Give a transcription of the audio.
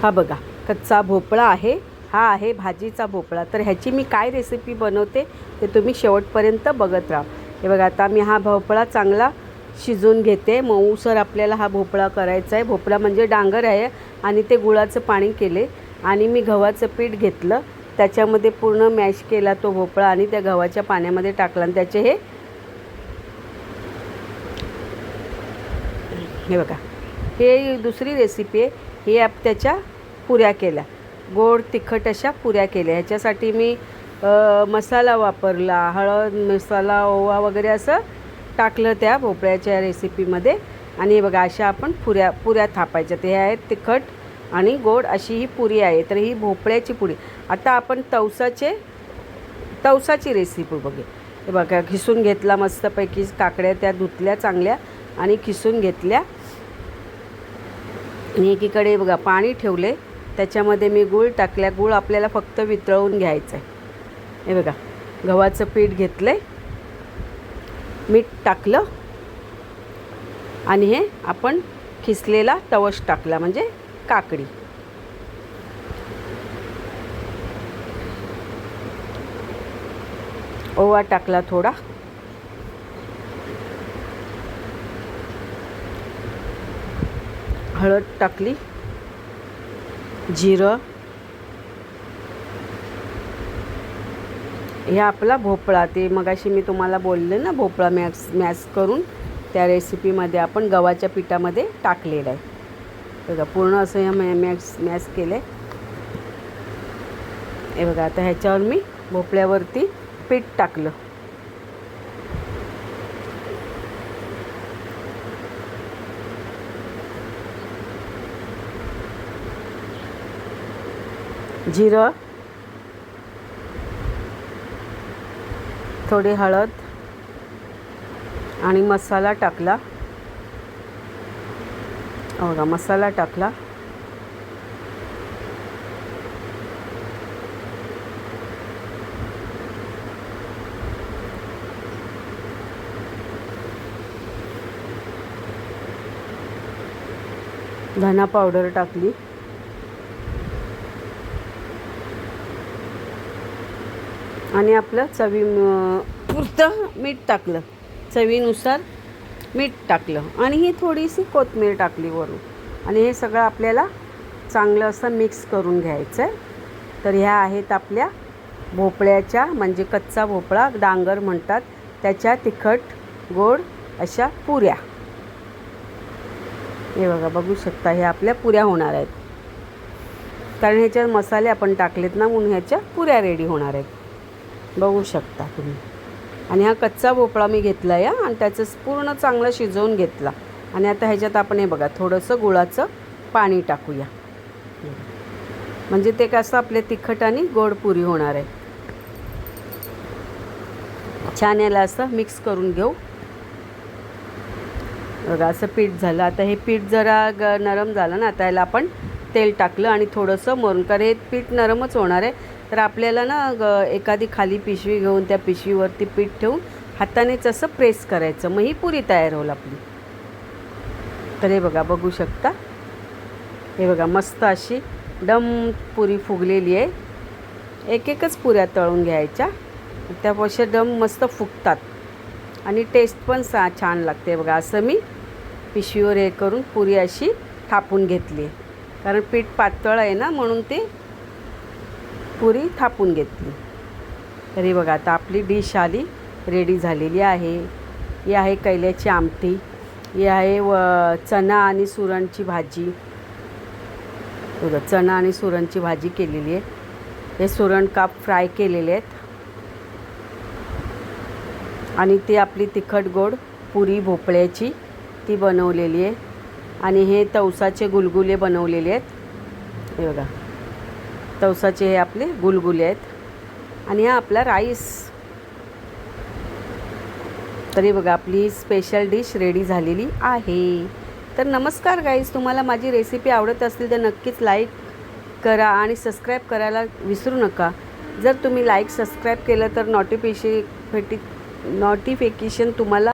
हा बघा कच्चा भोपळा आहे, हा आहे भाजीचा भोपळा। तर ह्याची मी काय रेसिपी बनवते ते तुम्ही शेवटपर्यंत बघत राहा। हे बघा आता मी हा भोपळा चांगला शिजवून घेते। मऊसर आपल्याला हा भोपळा करायचा आहे। भोपळा म्हणजे डांगर आहे आणि ते गुळाचं पाणी केले आणि मी गव्हाचं पीठ घेतलं, त्याच्यामध्ये पूर्ण मॅश केला तो भोपळा आणि त्या गव्हाच्या पाण्यामध्ये टाकला आणि त्याचे हे बघा हे दुसरी रेसिपी आहे। हे त्याच्या पुऱ्या केल्या, गोड तिखट अशा पुऱ्या केल्या। ह्याच्यासाठी मी मसाला वापरला, हळद मसाला ओवा वगैरे असं टाकलं त्या भोपळ्याच्या रेसिपीमध्ये। आणि हे बघा अशा आपण पुऱ्या थापायच्या। ते आहेत तिखट आणि गोड अशी ही पुरी आहे। तर ही भोपळ्याची पुरी। आता आपण तवसाची रेसिपी बघू। हे बघा खिसून घेतला मस्तपैकी, काकड्या त्या धुतल्या चांगल्या आणि खिसून घेतल्या आणि एकीकडे बघा पाणी ठेवले, त्याच्यामध्ये मी गूळ टाकल्या। गूळ आपल्याला फक्त वितळवून घ्यायचं आहे। हे बघा गव्हाचं पीठ घेतलं, मीठ टाकलं आणि हे आपण खिसलेला तवस टाकला म्हणजे काकडी। ओवा टाकला थोडा, हळद टाकली, जिरं, हे आपला भोपळा ते मगाशी मी तुम्हाला बोलले ना, भोपळा मॅश करून त्या रेसिपीमध्ये आपण गव्हाच्या पिठामध्ये टाकलेलं आहे। बघा पूर्ण असं हे मॅश केलं आहे। हे बघा आता ह्याच्यावर मी भोपळ्यावरती पीठ टाकलं, जिरं, थोडी हळद आणि मसाला टाकला। बघा मसाला टाकला, धना पावडर टाकली आणि आपलं पुरतं मीठ टाकलं, चवीनुसार मीठ टाकलं आणि ही थोडीशी कोथिंबीर टाकली वरून। आणि हे सगळं आपल्याला चांगलं असं मिक्स करून घ्यायचं आहे। तर ह्या आहेत आपल्या भोपळ्याच्या, म्हणजे कच्चा भोपळा डांगर म्हणतात, त्याच्या तिखट गोड अशा पुऱ्या। हे बघा बघू शकता, हे आपल्या पुऱ्या होणार आहेत, कारण ह्याच्यात मसाले आपण टाकलेत ना, म्हणून ह्याच्या पुऱ्या रेडी होणार आहेत, बघू शकता तुम्ही। आणि हा कच्चा भोपळा मी घेतला आहे आणि त्याचं पूर्ण चांगलं शिजवून घेतला। आणि आता ह्याच्यात आपण हे बघा थोडंसं गुळाचं पाणी टाकूया, म्हणजे ते कसं आपले तिखट आणि गोड पुरी होणार आहे। छान याला असं मिक्स करून घेऊ। बघा असं पीठ झालं। आता हे पीठ जरा नरम झालं ना, आता याला आपण तेल टाकलं आणि थोडंसं मरून, कारण हे पीठ नरमच होणार आहे। तर आपल्याला ना एखादी खाली पिशवी घेऊन त्या पिशवीवरती पीठ ठेवून हातानेच असं प्रेस करायचं, मग ही पुरी तयार होईल आपली। तर हे बघा बघू शकता, हे बघा मस्त अशी डम पुरी फुगलेली आहे। एकच पुऱ्या तळून घ्यायच्या, त्यापेक्षा डम मस्त फुगतात आणि टेस्ट पण छान लागते। बघा असं मी पिशवीवर हे करून पुरी अशी थापून घेतली, कारण पीठ पातळ आहे ना, म्हणून ते पुरी थापून घेतली। तरी बघा आता आपली डिश आली रेडी झालेली आहे। ही आहे कैल्याची आमटी, ही आहे चणा आणि सुरणची भाजी। बघा चणा आणि सुरणची भाजी केलेली आहे। हे सुरण काप फ्राय केलेले आहेत आणि ती आपली तिखट गोड पुरी भोपळ्याची ती बनवलेली आहे। आणि हे तवसाचे गुलगुले बनवलेले आहेत। हे बघा तवसाचे हे आपले गुलगुले आहेत आणि हा आपला राईस। तरी बघा आपली स्पेशल डिश रेडी झालेली आहे। तर नमस्कार गाईज, तुम्हाला माझी रेसिपी आवडत असतील तर नक्कीच लाईक करा आणि सबस्क्राईब करायला विसरू नका। जर तुम्ही लाईक सबस्क्राईब केलं तर नोटिफिकेशन तुम्हाला